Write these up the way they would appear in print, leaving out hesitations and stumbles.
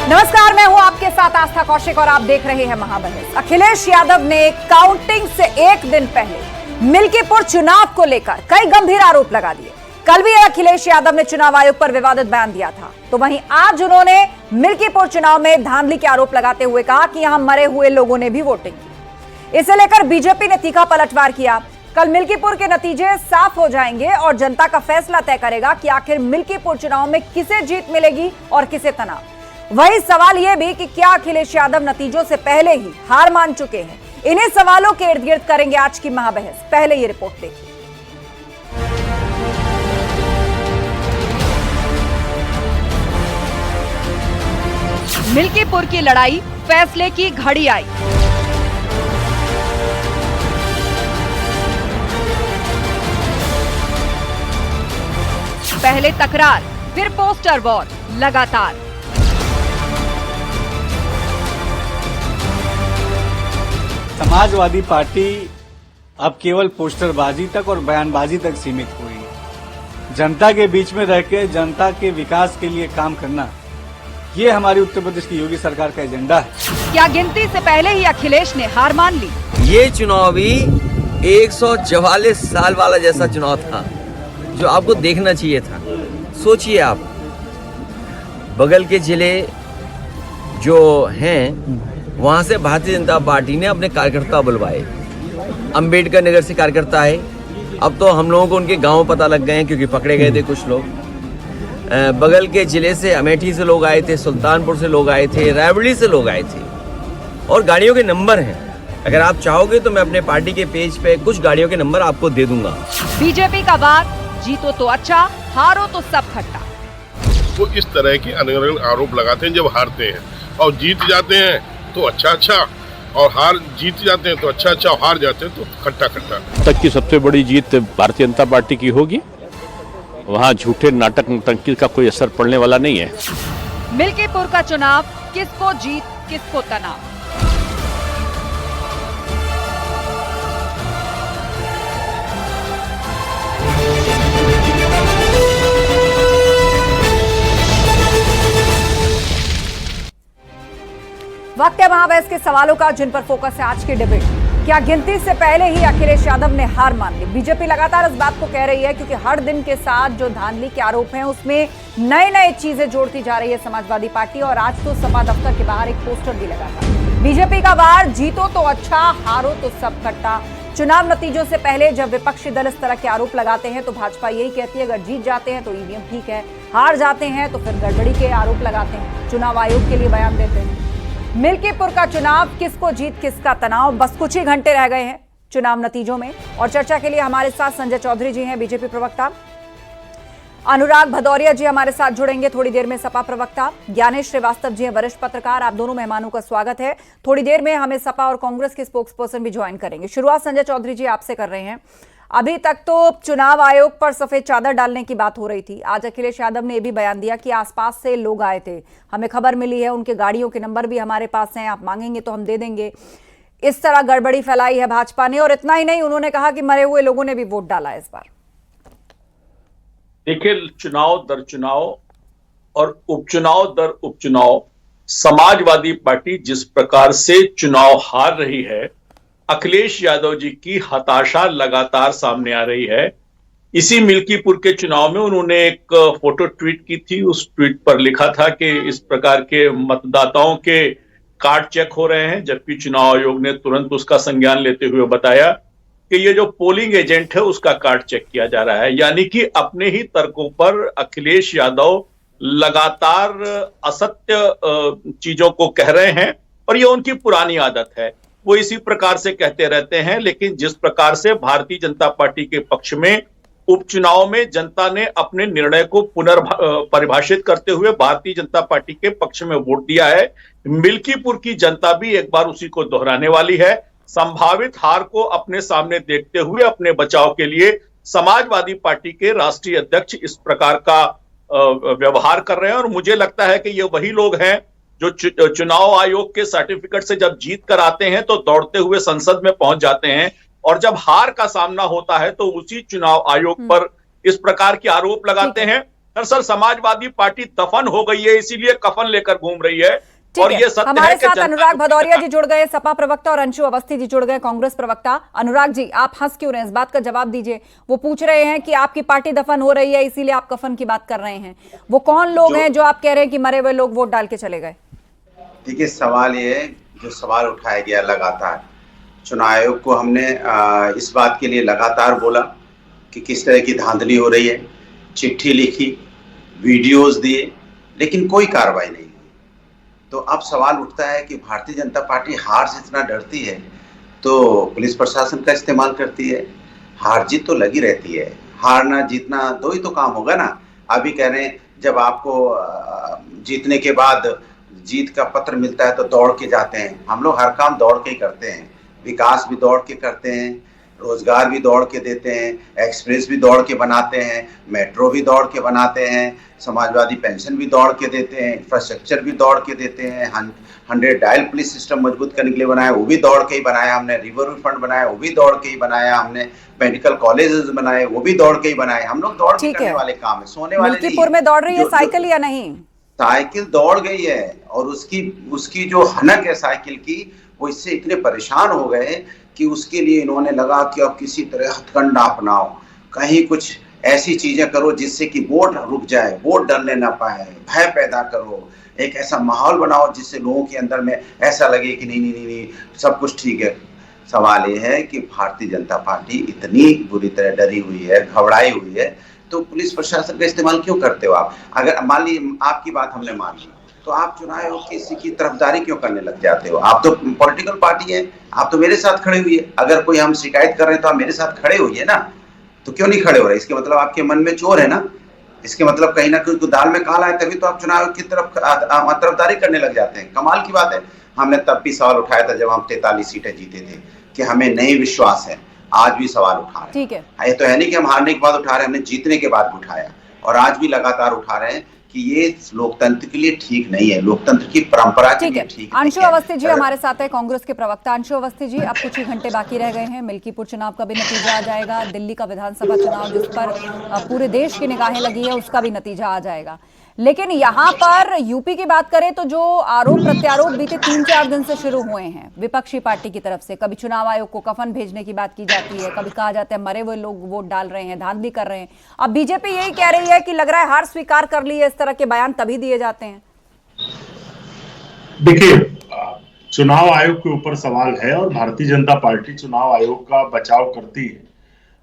नमस्कार, मैं हूं आपके साथ आस्था कौशिक और आप देख रहे हैं महाबहस। अखिलेश यादव ने काउंटिंग से एक दिन पहले मिल्कीपुर चुनाव को लेकर कई गंभीर आरोप लगा दिए। कल भी अखिलेश यादव ने चुनाव आयोग पर विवादित बयान दिया था, तो वहीं आज उन्होंने मिल्कीपुर चुनाव में धांधली के आरोप लगाते हुए कहा कि यहां मरे हुए लोगों ने भी वोटिंग की। इसे लेकर बीजेपी ने तीखा पलटवार किया। कल मिल्कीपुर के नतीजे साफ हो जाएंगे और जनता का फैसला तय करेगा कि आखिर मिल्कीपुर चुनाव में किसे जीत मिलेगी और किसे तनाव। वही सवाल यह भी कि क्या अखिलेश यादव नतीजों से पहले ही हार मान चुके हैं। इन्हीं सवालों के इर्द गिर्द करेंगे आज की महाबहस। पहले ये रिपोर्ट देखिए। मिल्कीपुर की लड़ाई, फैसले की घड़ी आई। पहले तकरार, फिर पोस्टर वॉर लगातार। समाजवादी पार्टी अब केवल पोस्टरबाजी तक और बयानबाजी तक सीमित हुई है। जनता के बीच में रह के जनता के विकास के लिए काम करना, ये हमारी उत्तर प्रदेश की योगी सरकार का एजेंडा है। क्या गिनती से पहले ही अखिलेश ने हार मान ली? ये चुनाव भी 144 साल वाला जैसा चुनाव था, जो आपको देखना चाहिए था। सोचिए आप, बगल के जिले जो हैं वहां से भारतीय जनता पार्टी ने अपने कार्यकर्ता बुलवाए। अंबेडकर नगर से कार्यकर्ता है। अब तो हम लोगों को उनके गांव पता लग गए हैं, क्योंकि पकड़े गए थे कुछ लोग। बगल के जिले से अमेठी से लोग आए थे, सुल्तानपुर से लोग आए थे, रायबरेली से लोग आए थे, और गाड़ियों के नंबर हैं। अगर आप चाहोगे तो मैं अपने पार्टी के पेज पे कुछ गाड़ियों के नंबर आपको दे दूंगा। बीजेपी का वार, जीतो तो अच्छा, हारो तो सब खट्टा। वो इस तरह के अनगढ़ आरोप लगाते हैं। जब हारते हैं और जीत जाते हैं तो अच्छा, और हार जीत जाते हैं तो अच्छा, और हार जाते हैं तो खट्टा। तक की सबसे बड़ी जीत भारतीय जनता पार्टी की होगी। वहाँ झूठे नाटक नौटंकी का कोई असर पड़ने वाला नहीं है। मिल्कीपुर का चुनाव, किसको जीत किसको तनाव। वक्त है महाबहस के सवालों का, जिन पर फोकस है आज की डिबेट। क्या गिनती से पहले ही अखिलेश यादव ने हार मान ली? बीजेपी लगातार इस बात को कह रही है, क्योंकि हर दिन के साथ जो धांधली के आरोप हैं उसमें नए चीजें जोड़ती जा रही है समाजवादी पार्टी। और आज तो सपा दफ्तर के बाहर एक पोस्टर भी लगा था। बीजेपी का वार, जीतो तो अच्छा, हारो तो सब खट्टा। चुनाव नतीजों से पहले जब विपक्षी दल इस तरह के आरोप लगाते हैं तो भाजपा यही कहती है, अगर जीत जाते हैं तो ईवीएम ठीक है, हार जाते हैं तो फिर गड़बड़ी के आरोप लगाते हैं, चुनाव आयोग के लिए बयान देते हैं। मिल्कीपुर का चुनाव, किसको जीत किसका तनाव। बस कुछ ही घंटे रह गए हैं चुनाव नतीजों में, और चर्चा के लिए हमारे साथ संजय चौधरी जी हैं, बीजेपी प्रवक्ता। अनुराग भदौरिया जी हमारे साथ जुड़ेंगे थोड़ी देर में, सपा प्रवक्ता। ज्ञानेश श्रीवास्तव जी हैं, वरिष्ठ पत्रकार। आप दोनों मेहमानों का स्वागत है। थोड़ी देर में हमें सपा और कांग्रेस के स्पोक्स पर्सन भी ज्वाइन करेंगे। शुरुआत संजय चौधरी जी आपसे कर रहे हैं। अभी तक तो चुनाव आयोग पर सफेद चादर डालने की बात हो रही थी। आज अखिलेश यादव ने यह भी बयान दिया कि आसपास से लोग आए थे, हमें खबर मिली है, उनके गाड़ियों के नंबर भी हमारे पास हैं, आप मांगेंगे तो हम दे देंगे। इस तरह गड़बड़ी फैलाई है भाजपा ने। और इतना ही नहीं, उन्होंने कहा कि मरे हुए लोगों ने भी वोट डाला इस बार। देखिए, चुनाव दर चुनाव और उपचुनाव दर उपचुनाव समाजवादी पार्टी जिस प्रकार से चुनाव हार रही है, अखिलेश यादव जी की हताशा लगातार सामने आ रही है। इसी मिल्कीपुर के चुनाव में उन्होंने एक फोटो ट्वीट की थी। उस ट्वीट पर लिखा था कि इस प्रकार के मतदाताओं के कार्ड चेक हो रहे हैं, जबकि चुनाव आयोग ने तुरंत उसका संज्ञान लेते हुए बताया कि ये जो पोलिंग एजेंट है उसका कार्ड चेक किया जा रहा है। यानी कि अपने ही तर्कों पर अखिलेश यादव लगातार असत्य चीजों को कह रहे हैं, और ये उनकी पुरानी आदत है। वो इसी प्रकार से कहते रहते हैं। लेकिन जिस प्रकार से भारतीय जनता पार्टी के पक्ष में उपचुनाव में जनता ने अपने निर्णय को पुनर्परिभाषित करते हुए भारतीय जनता पार्टी के पक्ष में वोट दिया है, मिल्कीपुर की जनता भी एक बार उसी को दोहराने वाली है। संभावित हार को अपने सामने देखते हुए अपने बचाव के लिए समाजवादी पार्टी के राष्ट्रीय अध्यक्ष इस प्रकार का व्यवहार कर रहे हैं। और मुझे लगता है कि ये वही लोग हैं जो चुनाव आयोग के सर्टिफिकेट से जब जीत कर आते हैं तो दौड़ते हुए संसद में पहुंच जाते हैं, और जब हार का सामना होता है तो उसी चुनाव आयोग पर इस प्रकार के आरोप लगाते हैं। दरअसल समाजवादी पार्टी दफन हो गई है, इसीलिए कफन लेकर घूम रही है। और ये सत्य हमारे है कि साथ अनुराग भदौरिया जी जुड़ गए, सपा प्रवक्ता, और अंशु अवस्थी जी जुड़ गए, कांग्रेस प्रवक्ता। अनुराग जी, आप हंस क्यों रहे हैं? इस बात का जवाब दीजिए। वो पूछ रहे हैं कि आपकी पार्टी दफन हो रही है इसीलिए आप कफन की बात कर रहे हैं। वो कौन लोग हैं जो आप कह रहे हैं कि मरे हुए लोग वोट डाल के चले गए? देखिए, सवाल ये है, जो सवाल उठाया गया लगातार, चुनाव आयोग को हमने इस बात के लिए लगातार बोला कि किस तरह की धांधली हो रही है, चिट्ठी लिखी, वीडियोस दिए, लेकिन कोई कार्रवाई नहीं हुई। तो अब सवाल उठता है कि भारतीय जनता पार्टी हार से इतना डरती है तो पुलिस प्रशासन का इस्तेमाल करती है। हार जीत तो लगी रहती है, हारना जीतना दो ही तो काम होगा ना। अभी कह रहे हैं जब आपको जीतने के बाद जीत का पत्र मिलता है तो दौड़ के जाते हैं। हम लोग हर काम दौड़ के ही करते हैं, विकास भी दौड़ के करते हैं, रोजगार भी दौड़ के देते हैं, एक्सप्रेस भी दौड़ के बनाते हैं, मेट्रो भी दौड़ के बनाते हैं, समाजवादी पेंशन भी दौड़ के देते हैं, इंफ्रास्ट्रक्चर भी दौड़ के देते हैं, 100 डायल पुलिस सिस्टम मजबूत करने के लिए बनाया, वो भी दौड़ के ही बनाया हमने, रिवर फंड बनाया, वो भी दौड़ के ही बनाया हमने, मेडिकल कॉलेजेस बनाए, वो भी दौड़ के ही बनाए। हम लोग दौड़ के करने वाले काम है, सोने वाले नहीं। मलकीपुर में दौड़ रही है साइकिल या नहीं? साइकिल दौड़ गई है, और उसकी जो हनक है साइकिल की, वो इससे इतने परेशान हो गए कि उसके लिए इन्होंने लगा कि अब किसी तरह हथकंडा अपनाओ, कहीं कुछ ऐसी चीजें करो जिससे कि वोट रुक जाए, वोट डरने ना पाए, भय पैदा करो, एक ऐसा माहौल बनाओ जिससे लोगों के अंदर में ऐसा लगे कि नहीं सब कुछ ठीक है। सवाल ये है कि भारतीय जनता पार्टी इतनी बुरी तरह डरी हुई है, घबराई हुई है, तो पुलिस प्रशासन का इस्तेमाल क्यों करते हो आप? अगर मान ली आपकी बात हमने मान ली, तो आप चुनाव आयोग किसी की तरफदारी क्यों करने लग जाते हो? आप तो पॉलिटिकल पार्टी है, आप तो मेरे साथ खड़े हुई है। अगर कोई हम शिकायत कर रहे हैं तो आप मेरे साथ खड़े हुई है ना, तो क्यों नहीं खड़े हो रहे? इसके मतलब आपके मन में चोर है ना, इसके मतलब कहीं ना कहीं दाल में काला है, तभी तो आप चुनाव आयोग की तरफदारी करने लग जाते हैं। कमाल की बात है। हमने तब भी सवाल उठाया था जब हम 43 सीटें जीते थे कि हमें नहीं विश्वास है, आज भी सवाल उठा रहे हैं। ठीक है, ये तो है नहीं कि हम हारने के बाद उठा रहे हैं, हमने जीतने के बाद उठाया, और आज भी लगातार उठा रहे हैं कि ये लोकतंत्र के लिए ठीक नहीं है, लोकतंत्र की परंपरा के लिए ठीक नहीं है। अंशु अवस्थी जी हमारे साथ है, कांग्रेस के प्रवक्ता। अंशु अवस्थी जी, अब कुछ ही घंटे बाकी रह गए हैं, मिल्कीपुर चुनाव का भी नतीजा आ जाएगा, दिल्ली का विधानसभा चुनाव जिस पर पूरे देश की निगाहें लगी है उसका भी नतीजा आ जाएगा। लेकिन यहाँ पर यूपी की बात करें तो जो आरोप प्रत्यारोप बीते 3-4 दिन से शुरू हुए हैं विपक्षी पार्टी की तरफ से, कभी चुनाव आयोग को कफन भेजने की बात की जाती है, कभी कहा जाता है मरे हुए लोग वोट डाल रहे हैं, धांधली कर रहे हैं। अब बीजेपी यही कह रही है कि लग रहा है हार स्वीकार कर ली है, इस तरह के बयान तभी दिए जाते हैं। देखिए, चुनाव आयोग के ऊपर सवाल है और भारतीय जनता पार्टी चुनाव आयोग का बचाव करती है,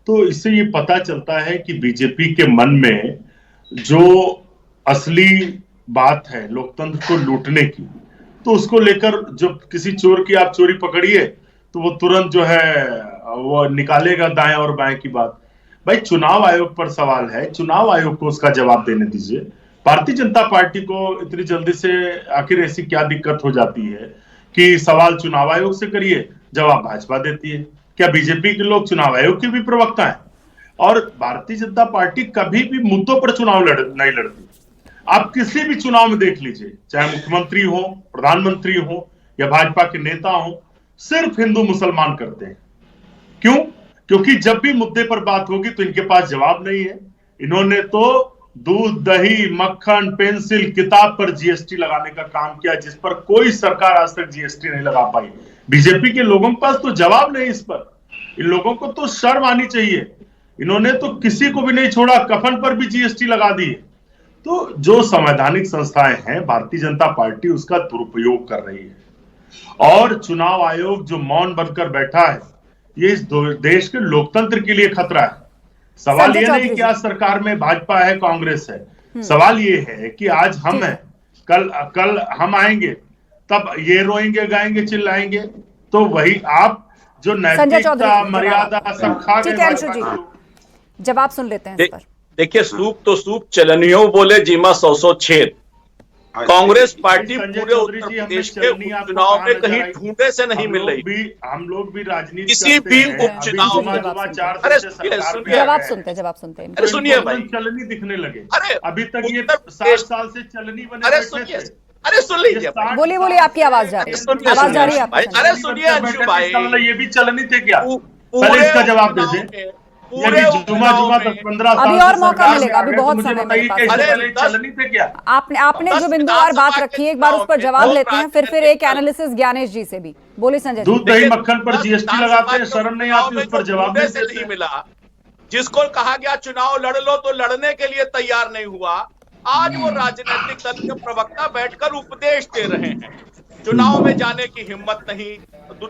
तो इससे ये पता चलता है कि बीजेपी के मन में जो असली बात है लोकतंत्र को लूटने की, तो उसको लेकर जब किसी चोर की आप चोरी पकड़िए तो वो तुरंत जो है वो निकालेगा दाएं और बाएं की बात। भाई, चुनाव आयोग पर सवाल है, चुनाव आयोग को उसका जवाब देने दीजिए। भारतीय जनता पार्टी को इतनी जल्दी से आखिर ऐसी क्या दिक्कत हो जाती है कि सवाल चुनाव आयोग से करिए, जवाब भाजपा देती है? क्या बीजेपी के लोग चुनाव आयोग के भी प्रवक्ता हैं? और भारतीय जनता पार्टी कभी भी मुद्दों पर चुनाव नहीं लड़ती। आप किसी भी चुनाव में देख लीजिए, चाहे मुख्यमंत्री हो, प्रधानमंत्री हो या भाजपा के नेता हो, सिर्फ हिंदू मुसलमान करते हैं। क्यों? क्योंकि जब भी मुद्दे पर बात होगी तो इनके पास जवाब नहीं है। इन्होंने तो दूध, दही, मक्खन, पेंसिल, किताब पर जीएसटी लगाने का काम किया, जिस पर कोई सरकार आज तक जीएसटी नहीं लगा पाई। बीजेपी के लोगों के पास तो जवाब नहीं इस पर। इन लोगों को तो शर्म आनी चाहिए। इन्होंने तो किसी को भी नहीं छोड़ा, कफन पर भी जीएसटी लगा दी। तो जो संवैधानिक संस्थाएं हैं, भारतीय जनता पार्टी उसका दुरुपयोग कर रही है। और चुनाव आयोग जो मौन बनकर बैठा है, ये इस देश के लोकतंत्र के लिए खतरा है। सवाल ये नहीं कि आज सरकार में भाजपा है, कांग्रेस है। सवाल ये है कि आज हम हैं, कल हम आएंगे, तब ये रोएंगे, गाएंगे, चिल्लाएंगे, तो वही आप जो नैतिकता, मर्यादा सब खा गए। जवाब सुन लेते हैं इस पर। देखिए, सूप तो सूप चलनियों बोले जीमा 100 छेद। कांग्रेस पार्टी पूरे उत्तर प्रदेश के उपचुनाव में कहीं ढूंढे से नहीं मिल रही। हम लोग भी राजनीति किसी भी उपचुनाव में। अरे जवाब सुनते हैं। अरे सुनिए भाई, चलनी दिखने लगे। अरे अभी तक ये 60 साल से चलनी बने। अरे सुनिए, अरे सुन लीजिए, बोलिए, आपकी आवाज जा रही है, आवाज जा रही है। अरे सुनिए अंशु भाई, ये भी चलनी थे क्या? पहले इसका जवाब दे दें। पूरे जुमा जुमा 10-15 साल अभी से और मौका सरकार मिलेगा, में अभी आ गए, बहुत तो मुझे समय बताइए मेरे कि पास इससे है। पहले चलनी थे क्या? आपने जो बिंदुवार बात रखी है, एक बार उस पर जवाब लेते हैं, फिर एक एनालिसिस ज्ञानेश जी से भी। बोले संजय जी। दूध दही मक्खन पर जीएसटी लगाते हैं, शर्म नहीं आती उस पर जवाब नहीं से नहीं देते। मिला, जिसको कहा गया चुनाव लड़ लो तो लड़ने के लिए तैयार नहीं हुआ, आज वो राजनीतिक दल के प्रवक्ता बैठकर उपदेश दे रहे हैं। चुनाव में जाने की हिम्मत नहीं।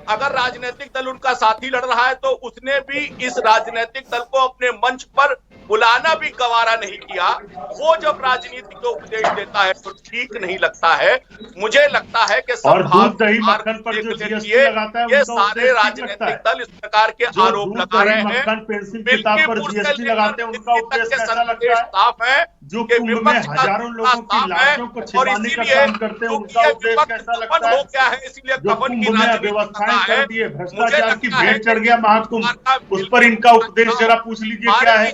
अगर राजनीतिक दल उनका साथी लड़ रहा है तो उसने भी इस राजनीतिक दल को अपने मंच पर बुलाना भी गवारा नहीं किया। वो जब राजनीति को उपदेश देता है तो ठीक नहीं लगता है। मुझे लगता है कि और दूध दही मक्खन पर जो जीएसटी लगाता है, ये उनका सारे उपदेश ठीक राजनीतिक लगता है। दल इस प्रकार के जो आरोप दूध लगा दही रहे हैं। मक्खन पेंसिल किताब पर जीएसटी लगाते हैं, उनका उपदेश कैसा लगता है? साफ है जो कि कुंभ में विपक्ष का हजारों लोगों की साफ है लाशों को और छिपाने का इसीलिए काम करते हैं, उनका उपदेश कैसा लगता हो है? गया है, इसलिए जो कफन की कुंभ में राजनीति व्यवस्थाएं करना कर है। दिए, मुझे भ्रष्टाचार की लगता है भेंट चढ़ गया महाकुंभ, उस पर इनका उपदेश जरा पूछ लीजिए क्या है?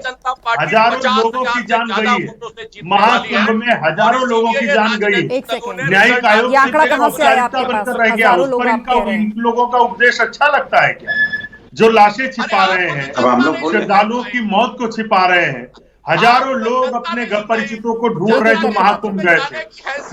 हजारों लोगों की जान गई है महाकुंभ में, हजारों लोगों की जान गई। एक सेकंड, न्यायिक आयोग ये आंकड़ा कहाँ से आया आपके औपचारिकता पास? बनकर रह गया, हजारों उस लोग पर आप कह रहे हैं। इन लोगों का उपदेश अच्छा लगता है क्या? जो लाशें छिपा रहे हैं, अब हम लोग बोले श्रद्धालुओं की मौत को छिपा रहे हैं, हजारों लोग अपने परिचितों को ढूंढ रहे जो महाकुंभ गए थे,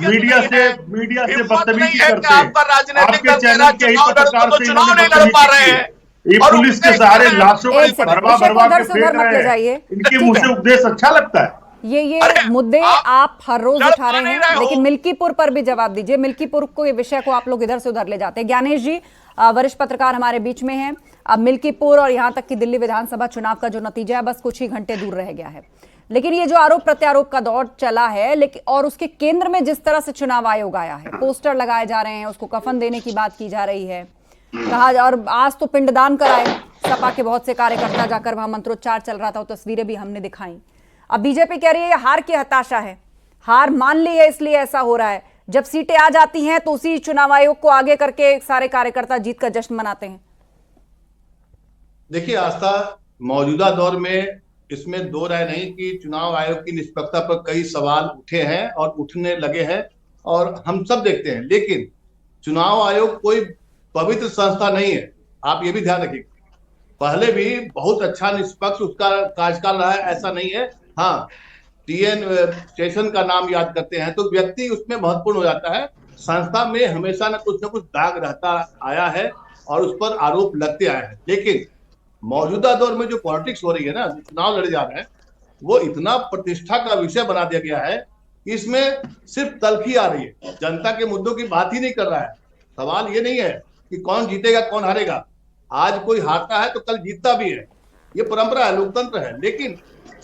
मीडिया से बदतमीजी करते हैं। आपके चैनल के ही पत्रकार से इन्होंने बदतमीजी की। ये पुलिस के सहारे लाशों को एक सेकंड, भरवा विषय को भरवा उधर के से फेंक उधर मत ले रहे जाइए। हैं, इनके ठीक मुंह है। से उपदेश अच्छा लगता है? ये मुद्दे आप हर रोज लड़ उठा रहे नहीं हैं, रहे हो। लेकिन मिल्कीपुर पर भी जवाब दीजिए। मिल्कीपुर को, ये विषय को आप लोग इधर से उधर ले जाते हैं। ज्ञानेश जी वरिष्ठ पत्रकार हमारे बीच में हैं। अब मिल्कीपुर और यहाँ तक कि दिल्ली विधानसभा चुनाव का जो नतीजा है बस कुछ ही घंटे दूर रह गया है, लेकिन ये जो आरोप प्रत्यारोप का दौर चला है, लेकिन और उसके केंद्र में जिस तरह से चुनाव आयोग आया है, पोस्टर लगाए जा रहे हैं, उसको कफन देने की बात की जा रही है, कहा, और आज तो पिंडदान कराए सपा के बहुत से कार्यकर्ता जाकर, वहां मंत्रोच्चार चल रहा था, वो तस्वीरें भी हमने दिखाई। अब बीजेपी कह रही है ये हार की हताशा है, हार मान ली है इसलिए ऐसा हो रहा है। जब सीटें आ जाती हैं तो उसी चुनाव आयोग को आगे करके सारे कार्यकर्ता जीत का जश्न मनाते हैं। देखिए आस्था, मौजूदा दौर में इसमें दो राय नहीं कि चुनाव आयोग की निष्पक्षता पर कई सवाल उठे हैं और उठने लगे हैं और हम सब देखते हैं, लेकिन चुनाव आयोग कोई पवित्र संस्था नहीं है। आप ये भी ध्यान रखिए, पहले भी बहुत अच्छा निष्पक्ष उसका कार्यकाल रहा है, ऐसा नहीं है। हाँ, टीएन स्टेशन का नाम याद करते हैं तो व्यक्ति उसमें महत्वपूर्ण हो जाता है। संस्था में हमेशा न कुछ दाग रहता आया है और उस पर आरोप लगते आए हैं, लेकिन मौजूदा दौर में जो पॉलिटिक्स हो रही है ना, चुनाव लड़े जा रहे हैं, वो इतना प्रतिष्ठा का विषय बना दिया गया है कि इसमें सिर्फ तलखी आ रही है, जनता के मुद्दों की बात ही नहीं कर रहा है। सवाल ये नहीं है कि कौन जीतेगा कौन हारेगा, आज कोई हारता है तो कल जीतता भी है, ये परंपरा है, लोकतंत्र है। लेकिन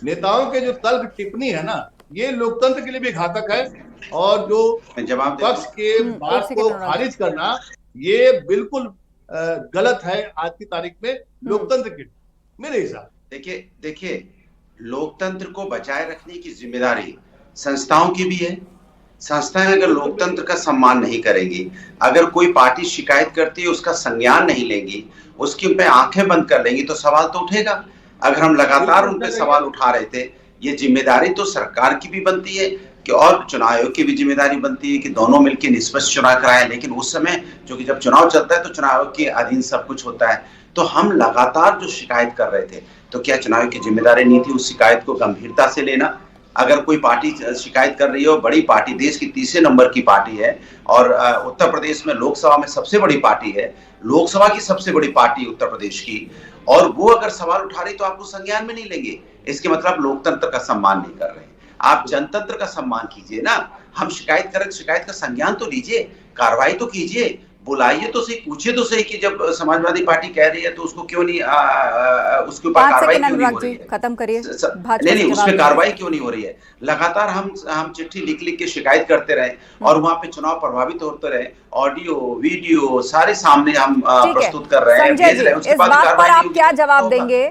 नेताओं के जो तल्ख टिप्पणी है ना, ये लोकतंत्र के लिए भी घातक है और जो पक्ष के बात को खारिज करना, ये बिल्कुल गलत है आज की तारीख में लोकतंत्र के मेरे हिसाब। देखिए लोकतंत्र को बचाए रखने की जिम्मेदारी संस्थाओं की भी है। संस्थाएं अगर लोकतंत्र का सम्मान नहीं करेंगी, अगर कोई पार्टी शिकायत करती है उसका संज्ञान नहीं लेंगी, उसके ऊपर आंखें बंद कर लेंगी तो सवाल तो उठेगा। अगर हम लगातार उन पे सवाल उठा रहे थे, ये जिम्मेदारी तो सरकार की भी बनती है कि और चुनाव आयोग की भी जिम्मेदारी बनती है कि दोनों मिलकर निष्पक्ष चुनाव कराएं। लेकिन उस समय क्योंकि जब चुनाव चलता है तो चुनाव आयोग के अधीन सब कुछ होता है, तो हम लगातार जो शिकायत कर रहे थे, तो क्या चुनाव की जिम्मेदारी नहीं थी उस शिकायत को गंभीरता से लेना? अगर कोई पार्टी शिकायत कर रही है, बड़ी पार्टी, देश की तीसरे नंबर की पार्टी है और उत्तर प्रदेश में लोकसभा में सबसे बड़ी पार्टी है, लोकसभा की सबसे बड़ी पार्टी उत्तर प्रदेश की, और वो अगर सवाल उठा रही तो आप उस संज्ञान में नहीं लेंगे, इसके मतलब लोकतंत्र का सम्मान नहीं कर रहे। आप जनतंत्र का सम्मान कीजिए ना। हम शिकायत करें, शिकायत का संज्ञान तो लीजिए, कार्रवाई तो कीजिए, बुलाइए तो सही, पूछिए तो सही कि जब समाजवादी पार्टी कह रही है तो उसको क्यों नहीं उसके ऊपर कार्रवाई क्यों नहीं हो रही है? खत्म करिए। नहीं, उसमें कार्रवाई क्यों नहीं हो रही है? लगातार हम चिट्ठी लिख के शिकायत करते रहे और वहां पे चुनाव प्रभावित होते रहे, ऑडियो वीडियो सारे सामने हम प्रस्तुत कर रहे हैं, भेज रहे हैं, उसके बाद कार्रवाई नहीं होगी। आप क्या जवाब देंगे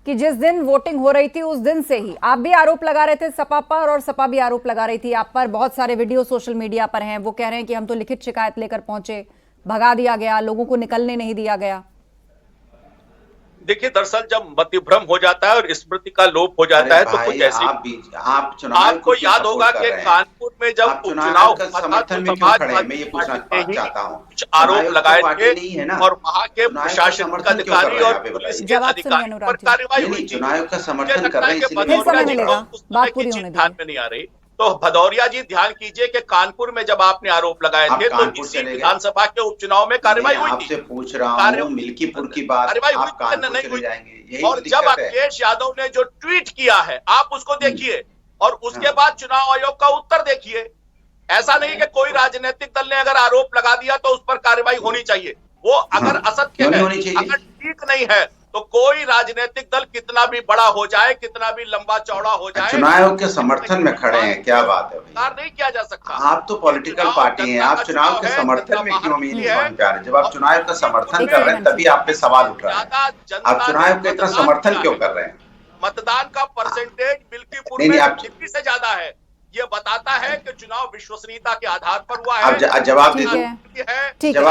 कि जिस दिन वोटिंग हो रही थी उस दिन से ही आप भी आरोप लगा रहे थे सपा पर और सपा भी आरोप लगा रही थी आप पर? बहुत सारे वीडियो सोशल मीडिया पर हैं, वो कह रहे हैं कि हम तो लिखित शिकायत लेकर पहुंचे, भगा दिया गया, लोगों को निकलने नहीं दिया गया। देखिए, दरअसल जब मतिभ्रम हो जाता है और स्मृति का लोप हो जाता है तो कुछ ऐसे आपको याद होगा कि कानपुर में जब उपचुनाव समर्थन में क्यों खड़े हैं, मैं ये पूछना चाहता हूँ। आरोप लगाए थे नहीं है ना, और वहां के प्रशासनिक अधिकारी और पुलिस के अधिकारी पर कार्रवाई हुई थी। चुनाव का समर्थन कर रहे हैं, समय मिलेगा, बात पूरी होने ध्यान में नहीं आ रही। तो भदौरिया जी ध्यान कीजिए कि कानपुर में जब आपने आरोप लगाए थे तो इसी विधानसभा के उपचुनाव में कार्रवाई हुई थी। आपसे पूछ रहा हूं मिल्कीपुर की बात, आप कानपुर चले जाएंगे। और जब अखिलेश यादव ने जो ट्वीट किया है आप उसको देखिए और उसके बाद चुनाव आयोग का उत्तर देखिए। ऐसा नहीं कि कोई राजनीतिक दल ने अगर आरोप लगा दिया तो उस पर कार्रवाई होनी चाहिए। वो अगर असत्य है, अगर ठीक नहीं है तो कोई राजनीतिक दल कितना भी बड़ा हो जाए, कितना भी लंबा चौड़ा हो जाए, चुनाव आयोग के समर्थन में खड़े हैं। क्या बात है भाई, नहीं किया जा सकता। आप तो पॉलिटिकल पार्टी हैं, आप चुनाव के समर्थन में क्यों नहीं पहुंच पा रहे? जब आप चुनाव का समर्थन कर रहे हैं तभी आप पे सवाल उठ रहा है। आप चुनाव का इतना समर्थन क्यों कर रहे हैं? मतदान का परसेंटेज मिल्कीपुर में दिल्ली से ज्यादा है। ये बताता है कि चुनाव विश्वसनीयता के आधार पर हुआ है। अब जवाब दे दो, ठीक है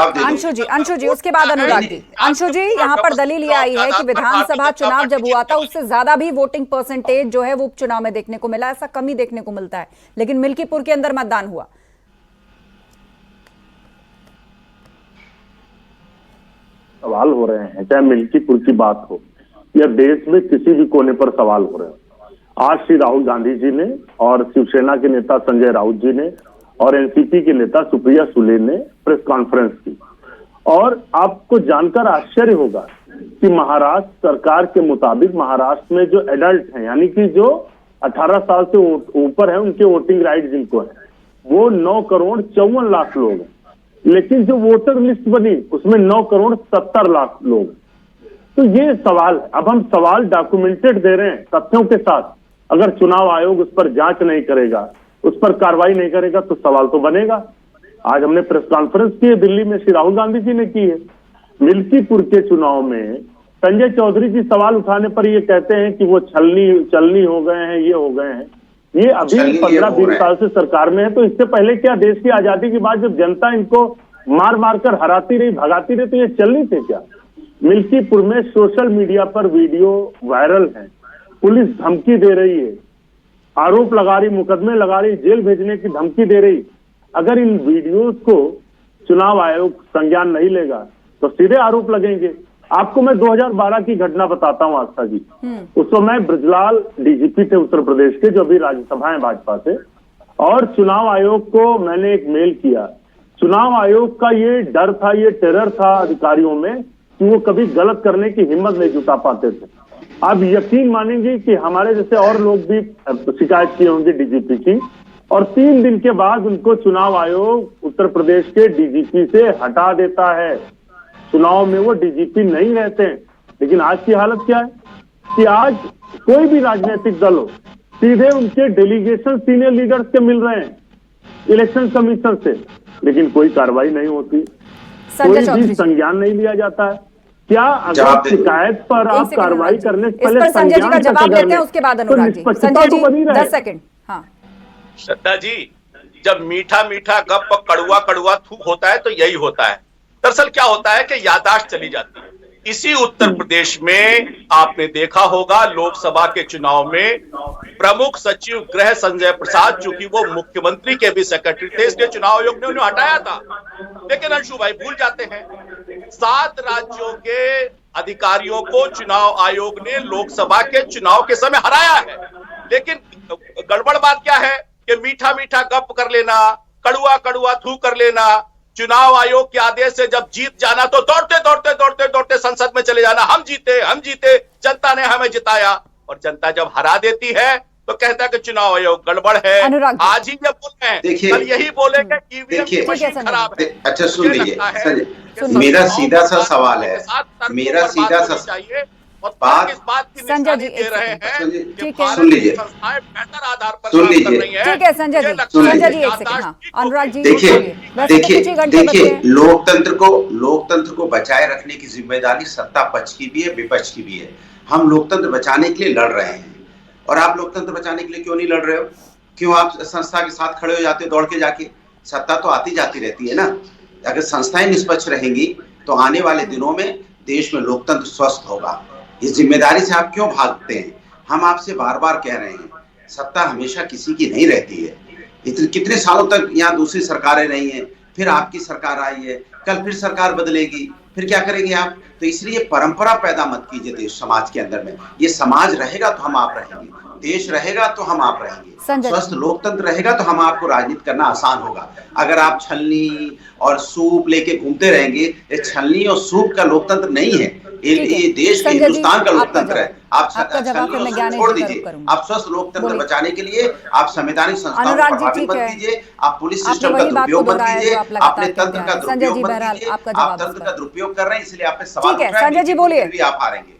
अंशु जी उसके बाद अनुराग जी। अंशु जी, यहाँ पर दलील ये आई है कि विधानसभा चुनाव जब हुआ था उससे ज्यादा भी वोटिंग परसेंटेज जो है वो उपचुनाव में देखने को मिला, ऐसा कम ही देखने को मिलता है, लेकिन मिल्कीपुर के अंदर मतदान हुआ। सवाल हो रहे हैं, चाहे मिल्कीपुर की बात हो या देश में किसी भी कोने पर सवाल हो रहे हैं। आज श्री राहुल गांधी जी ने और शिवसेना के नेता संजय राउत जी ने और एनसीपी के नेता सुप्रिया सुले ने प्रेस कॉन्फ्रेंस की और आपको जानकर आश्चर्य होगा कि महाराष्ट्र सरकार के मुताबिक महाराष्ट्र में जो एडल्ट हैं यानी कि जो 18 साल से ऊपर है उनके वोटिंग राइट जिनको है वो 9,54,00,000 लोग हैं, लेकिन जो वोटर लिस्ट बनी उसमें 9,70,00,000 लोग। तो ये सवाल, अब हम सवाल डॉक्यूमेंटेड दे रहे हैं तथ्यों के साथ। अगर चुनाव आयोग उस पर जांच नहीं करेगा, उस पर कार्रवाई नहीं करेगा तो सवाल तो बनेगा। आज हमने प्रेस कॉन्फ्रेंस की है दिल्ली में, श्री राहुल गांधी जी ने की है। मिल्कीपुर के चुनाव में संजय चौधरी जी सवाल उठाने पर ये कहते हैं कि वो चलनी हो गए हैं, ये हो गए हैं। ये अभी 15-20 साल से सरकार में है, तो इससे पहले क्या देश की आजादी के बाद जब जनता इनको मार मार कर हराती रही, भगाती रही, तो ये चलनी थे क्या? मिल्कीपुर में सोशल मीडिया पर वीडियो वायरल है, पुलिस धमकी दे रही है, आरोप लगा रही, मुकदमे लगा रही, जेल भेजने की धमकी दे रही। अगर इन वीडियोस को चुनाव आयोग संज्ञान नहीं लेगा तो सीधे आरोप लगेंगे। आपको मैं 2012 की घटना बताता हूं आस्था जी। उस समय ब्रजलाल डीजीपी थे उत्तर प्रदेश के, जो अभी राज्यसभा है भाजपा से, और चुनाव आयोग को मैंने एक मेल किया। चुनाव आयोग का ये डर था, ये टेरर था अधिकारियों में कि वो कभी गलत करने की हिम्मत नहीं जुटा पाते थे। आप यकीन मानेंगे कि हमारे जैसे और लोग भी शिकायत किए होंगे डीजीपी की, और 3 दिन के बाद उनको चुनाव आयोग उत्तर प्रदेश के डीजीपी से हटा देता है। चुनाव में वो डीजीपी नहीं रहते हैं। लेकिन आज की हालत क्या है कि आज कोई भी राजनीतिक दल हो, सीधे उनके डेलीगेशन सीनियर लीडर्स के मिल रहे हैं इलेक्शन कमीशन से, लेकिन कोई कार्रवाई नहीं होती, कोई भी संज्ञान नहीं लिया जाता है। क्या अगर शिकायत पर आप कार्रवाई करने से पहले संजय जी का जवाब देते हैं, उसके बाद अनुराग जी। संजय जी 10 सेकंड। हाँ श्रद्धा जी, जब मीठा मीठा गप कड़ुआ कड़ुआ थूक होता है तो यही होता है। दरअसल क्या होता है कि याददाश्त चली जाती है। इसी उत्तर प्रदेश में आपने देखा होगा लोकसभा के चुनाव में प्रमुख सचिव गृह संजय प्रसाद, चूंकि वो मुख्यमंत्री के भी सेक्रेटरी थे, इसलिए चुनाव आयोग ने उन्हें हटाया था। लेकिन अंशु भाई भूल जाते हैं 7 राज्यों के अधिकारियों को चुनाव आयोग ने लोकसभा के चुनाव के समय हराया है। लेकिन गड़बड़ बात क्या है कि मीठा मीठा गप कर लेना, कड़ुआ कड़ुआ थू कर लेना, चुनाव आयोग के आदेश से जब जीत जाना तो दौड़ते दौड़ते दौड़ते दौड़ते संसद में चले जाना, हम जीते, जनता ने हमें जिताया। और जनता जब हरा देती है तो कहता है कि चुनाव आयोग गड़बड़ है। आज ही जब बोल रहे हैं, कल यही बोलेंगे ईवीएम मशीन खराब है। अच्छा सुन लीजिए, मेरा सीधा सा सवाल है, मेरा सीधा सा बात संजय जी दे रहे हैं, ठीक है, सुन लीजिए, बेहतर आधार पर सुन लीजिए, ठीक है संजय जी, संजय जी एक सेकंड। हाँ अनुराग जी देखिए लोकतंत्र को बचाए रखने की जिम्मेदारी सत्ता पक्ष की भी है, विपक्ष की भी है। हम लोकतंत्र बचाने के लिए लड़ रहे हैं, और आप लोकतंत्र बचाने के लिए क्यों नहीं लड़ रहे हो? क्यों आप संस्था के साथ खड़े हो जाते हो दौड़ के जाके? सत्ता तो आती जाती रहती है ना। अगर संस्थाएं निष्पक्ष रहेंगी तो आने वाले दिनों में देश में लोकतंत्र स्वस्थ होगा। इस जिम्मेदारी से आप क्यों भागते हैं? हम आपसे बार बार कह रहे हैं, सत्ता हमेशा किसी की नहीं रहती है। कितने सालों तक यहाँ दूसरी सरकारें रही हैं, फिर आपकी सरकार आई है, कल फिर सरकार बदलेगी, फिर क्या करेंगे आप? तो इसलिए परंपरा पैदा मत कीजिए देश समाज के अंदर में। ये समाज रहेगा तो हम आप रहेंगे, देश रहेगा तो हम आप रहेंगे, स्वस्थ लोकतंत्र रहेगा तो हम आपको राजनीति करना आसान होगा। अगर आप छलनी और सूप लेके घूमते रहेंगे, ये छलनी और सूप का लोकतंत्र नहीं है, ये देश के हिंदुस्तान का लोकतंत्र है। आप छलनी और सूप छोड़ दीजिए, आप स्वस्थ लोकतंत्र बचाने के लिए आप संवैधानिक संस्थाओं को प्रभावित मत कीजिए, आप पुलिस सिस्टम का दुरुपयोग मत कीजिए, अपने तंत्र का दुरुपयोग मत कीजिए। आप तंत्र का दुरुपयोग कर रहे हैं, इसलिए आप पे सवाल उठ रहे हैं, संजय जी बोलिए। फिर भी आप हारेंगे।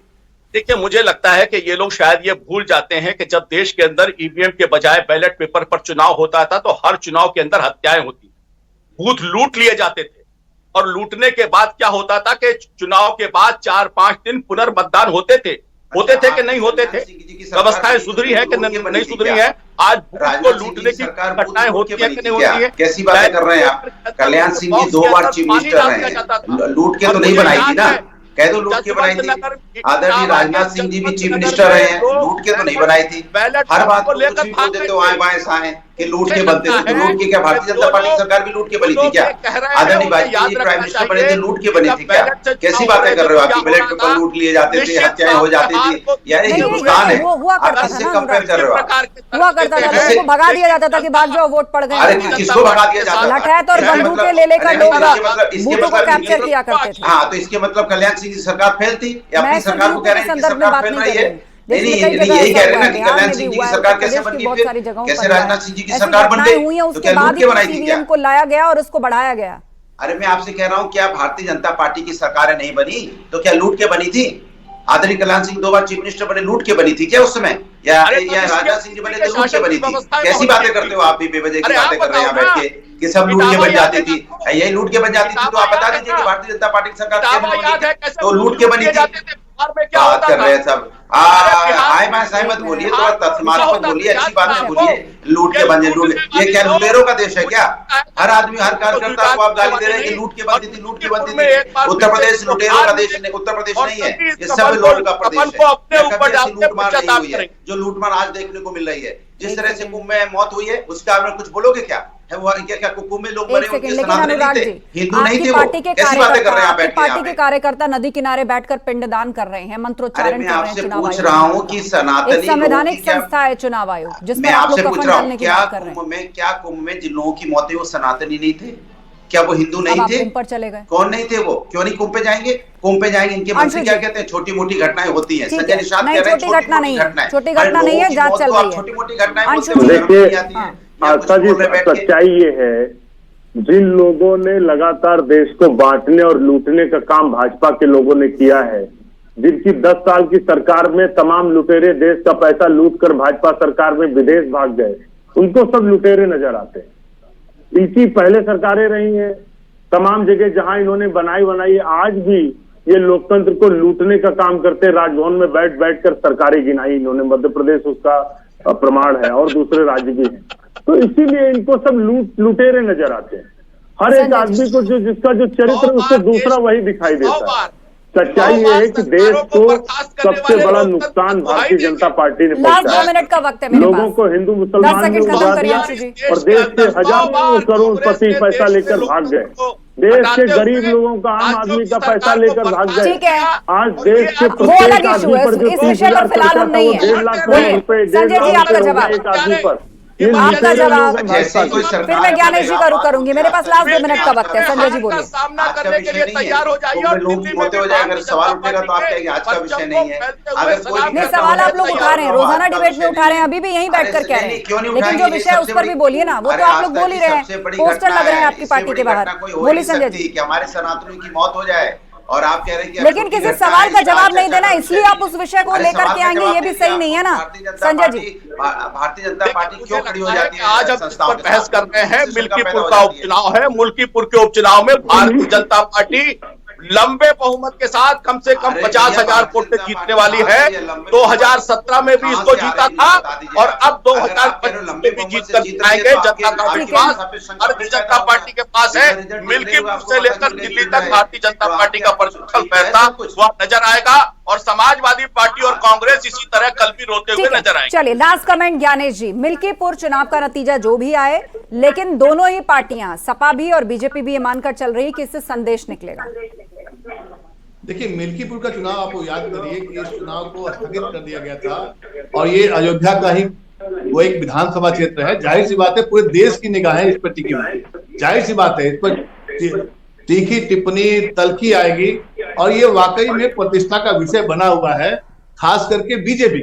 देखिए, मुझे लगता है कि ये लोग शायद ये भूल जाते हैं कि जब देश के अंदर ईवीएम के बजाय बैलेट पेपर पर चुनाव होता था तो हर चुनाव के अंदर हत्याएं होती, बूथ लूट लिए जाते थे, और लूटने के बाद क्या होता था कि चुनाव के बाद 4-5 दिन पुनर्मतदान होते थे कि नहीं होते थे? व्यवस्थाएं सुधरी है कि नहीं सुधरी है? आज बूथ को लूटने की घटनाएं होती है कि नहीं होती है? कैसी बातें कर रहे हैं आप? कल्याण सिंह जी 2 बार चीफ मिनिस्टर रहे हैं, लूट के तो नहीं बनाई थी ना, कह दो लूट के बनाई थी। आदरणीय राजनाथ सिंह जी भी चीफ मिनिस्टर रहे हैं, लूट के तो नहीं बनाई थी। हर बात को कुछ भी बोल देते हो आए बाएं साएं कि लूट के बनते थे, तो लूट के क्या भारतीय जनता पार्टी सरकार भी लूट के बनी थी क्या? आदरणीय वाजपेयी जी प्राइम मिनिस्टर बने थे, लूट के बनी थी क्या? कैसी बातें कर रहे हो? आपकी बैलेट पेपर लूट लिए जाते थे, हत्याएं हो जाती थी, यार ये हिंदुस्तान है, आप किससे कंपेयर कर रहे हो? हुआ करता था, लोगों को भगा दिया जाता था कि भाग जाओ वोट पड़ गए। अरे किसको भगा दिया जाता था? लठैत और बंदूकें ले लेकर लोग बूथों को कैप्चर किया करते थे। हाँ, तो इसके मतलब कल्याण सिंह की सरकार फेल थी या अपनी सरकार को कह रहे हैं कि सरकार फेल रही है? नहीं, यही कह रहे हैं ना कि कल्याण सिंह जी की सरकार कैसे बन गई, फिर कैसे राजनाथ सिंह जी की सरकार बन गई? तो क्या लूट के बनाई थी क्या? को लाया गया और उसको बढ़ाया गया। अरे मैं आपसे कह रहा हूँ, क्या भारतीय जनता पार्टी की सरकारें नहीं बनी तो क्या लूट के बनी थी? आदरणीय कल्याण सिंह 2 बार चीफ मिनिस्टर बने, लूट के बनी थी क्या उस समय? या राजनाथ सिंह जी बने तो लूट के बनी थी? कैसी बातें करते हो आप भी, बेवजह की बातें कर रहे हैं बैठ के कि सब लूट के बन जाती थी। यही लूट के बन जाती थी तो आप बता दीजिए कि भारतीय जनता पार्टी की सरकार तो लूट के बनी थी। बात कर रहे हैं सब, आए मैं सहमत बोलिए, थोड़ा तथ्यमात्मक बोलिए, अच्छी बात से बोलिए। लूट के बने, लूट ये क्या लुटेरों का देश है क्या? हर आदमी हर कार्यकर्ता को आप गाली दे रहे हैं कि लूट के बनती थी, लूट के बनती थी। उत्तर प्रदेश लुटेरों का देश नहीं, उत्तर प्रदेश नहीं है, ये सब लोगों का प्रदेश है। लूटमार नहीं हुई है जो लूटमार आज देखने को मिल रही है। जिस तरह से कुंभ में मौत हुई है उसके बारे में कुछ बोलोगे क्या? क्या कुंभ में लोग मरे उनके सनातनी नहीं थे, हिंदू नहीं थे वो? कैसी बातें कर रहे हैं आप बैठ के? पार्टी के कार्यकर्ता नदी किनारे बैठकर पिंडदान कर रहे हैं, मंत्रोच्चारण कर रहे हैं। चुनाव पूछ रहा हूँ कि सनातनी संवैधानिक संस्था है चुनाव आयोग, जिसमें मैं आप लोग आपसे पूछ रहा हूँ, क्या कुंभ में जिन लोगों की मौतें वो सनातनी नहीं थे? क्या वो हिंदू नहीं थे? कुंभ पर चले गए, कौन नहीं थे वो? क्यों नहीं कुंभ पे जाएंगे? कुंभ पे जाएंगे, इनके मन से क्या कहते हैं? छोटी मोटी घटनाएं होती हैं। संजय निषाद कह रहे हैं छोटी घटना नहीं है, छोटी घटना नहीं है, जांच चल रही है। छोटी मोटी घटनाएं सच्चाई ये है, जिन लोगों ने लगातार देश को बांटने और लूटने का काम भाजपा के लोगों ने किया है, जिनकी 10 साल की सरकार में तमाम लुटेरे देश का पैसा लूट कर भाजपा सरकार में विदेश भाग गए, उनको सब लुटेरे नजर आते हैं। इनकी पहले सरकारें रही हैं, तमाम जगह जहां इन्होंने बनाई आज भी ये लोकतंत्र को लूटने का काम करते। राजभवन में बैठ कर सरकारें गिनाई इन्होंने, मध्य प्रदेश उसका प्रमाण है और दूसरे राज्य भी हैं। तो इसीलिए इनको सब लुटेरे नजर आते हैं। हर एक आदमी को जिसका जो चरित्र उसको दूसरा वही दिखाई देता है। सच्चाई ये है कि देश को सबसे बड़ा नुकसान भारतीय जनता पार्टी ने पहुंचाया। 2 मिनट का वक्त है, लोगों को हिंदू मुसलमान ने उड़ा दिया और देश के हजारों करोड़पति पैसा लेकर भाग गए। देश के गरीब लोगों का, आम आदमी का पैसा लेकर भाग गए। आज देश के प्रत्येक आदमी पर जो 30,000 खर्चा था वो 1.5 लाख करोड़ रुपए, 1.5 लाख रुपए एक आदमी पर। आपका जवाब फिर मैं ज्ञानेश जी का रुख करूंगी। मेरे पास लास्ट 2 मिनट का वक्त है। संजय जी बोलिए। सामना करने के लिए तैयार हो जाइए और लोग होते हो जाए। अगर सवाल उठेगा तो आप कहेंगे आज का विषय नहीं है। अगर कोई नहीं, सवाल आप लोग उठा रहे हैं, रोजाना डिबेट में उठा रहे हैं, अभी भी यहीं बैठकर कह रहे हैं, लेकिन जो विषय है उस पर भी बोलिए ना। वो तो आप लोग बोल ही रहे हैं, पोस्टर लग रहे हैं आपकी पार्टी के बाहर। बोलिए संजय जी। कि हमारे सनातनियों की मौत हो जाए और आप कह रहे हैं कि लेकिन किसी सवाल का जवाब नहीं देना, इसलिए आप उस विषय को लेकर के आएंगे, ये भी सही नहीं है ना संजय जी। भारतीय जनता पार्टी क्यों खड़ी हो जाती है? आज हम इस पर बहस कर रहे हैं। मिल्कीपुर का उपचुनाव है। मुल्कीपुर के उपचुनाव में भारतीय जनता पार्टी लंबे बहुमत के साथ कम से कम 50,000 वोट से जीतने वाली है। 2017 में भी इसको जीता था और अब 2025 में भी जीत कर दिखाएंगे। जनता का विश्वास भारतीय जनता पार्टी के पास है। मिल्कीपुर से लेकर दिल्ली तक भारतीय जनता पार्टी का परफॉर्मेंस पैसा वो नजर आएगा और समाजवादी पार्टी और कांग्रेस इसी तरह कल भी रोते हुए नजर आएंगे। चलिए लास्ट कमेंट ज्ञानेश जी, मिल्कीपुर चुनाव का नतीजा जो भी आए, लेकिन दोनों ही पार्टियां, सपा भी और बीजेपी भी ये मानकर चल रही कि इससे संदेश निकलेगा। देखिए, मिल्कीपुर का चुनाव आपको याद करिए कि इस चुनाव को स्थगित कर दिया गया था और ये अयोध्या का ही वो एक विधानसभा क्षेत्र है। जाहिर सी बात है पूरे देश की निगाहें इस पर टिकी हुई है, जाहिर सी बात है इस पर तीखी टिप्पणी तलखी आएगी और ये वाकई में प्रतिष्ठा का विषय बना हुआ है, खास करके बीजेपी।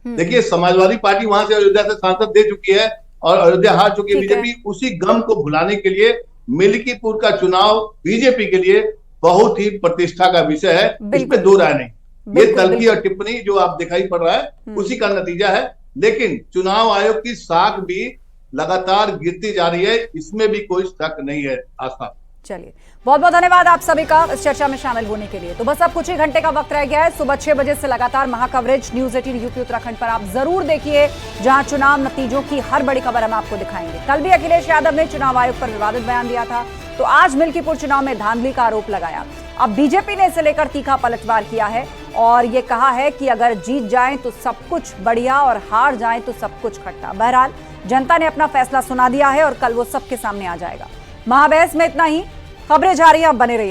देखिए, समाजवादी पार्टी वहां से अयोध्या से सांसद दे चुकी है और अयोध्या हार चुकी है। बीजेपी उसी गम को भुलाने के लिए मिल्कीपुर का चुनाव बीजेपी के लिए बहुत ही प्रतिष्ठा का विषय है, इसमें दो राय नहीं। ये तलखी और टिप्पणी जो आप दिखाई पड़ रहा है उसी का नतीजा है, लेकिन चुनाव आयोग की साख भी लगातार गिरती जा रही है, इसमें भी कोई शक नहीं है। आस्था, चलिए बहुत बहुत धन्यवाद आप सभी का इस चर्चा में शामिल होने के लिए। तो बस अब कुछ ही घंटे का वक्त रह गया है। सुबह 6 बजे से लगातार महाकवरेज न्यूज 18 यूपी उत्तराखंड पर आप जरूर देखिए, जहां चुनाव नतीजों की हर बड़ी खबर हम आपको दिखाएंगे। कल भी अखिलेश यादव ने चुनाव आयोग पर विवादित बयान दिया था, तो आज मिल्कीपुर चुनाव में धांधली का आरोप लगाया। अब बीजेपी ने इसे लेकर तीखा पलटवार किया है और ये कहा है कि अगर जीत जाए तो सब कुछ बढ़िया और हार जाए तो सब कुछ खट्टा। बहरहाल जनता ने अपना फैसला सुना दिया है और कल वो सबके सामने आ जाएगा। महाबहस में इतना ही, खबरें जारी हैं, बने रहिए।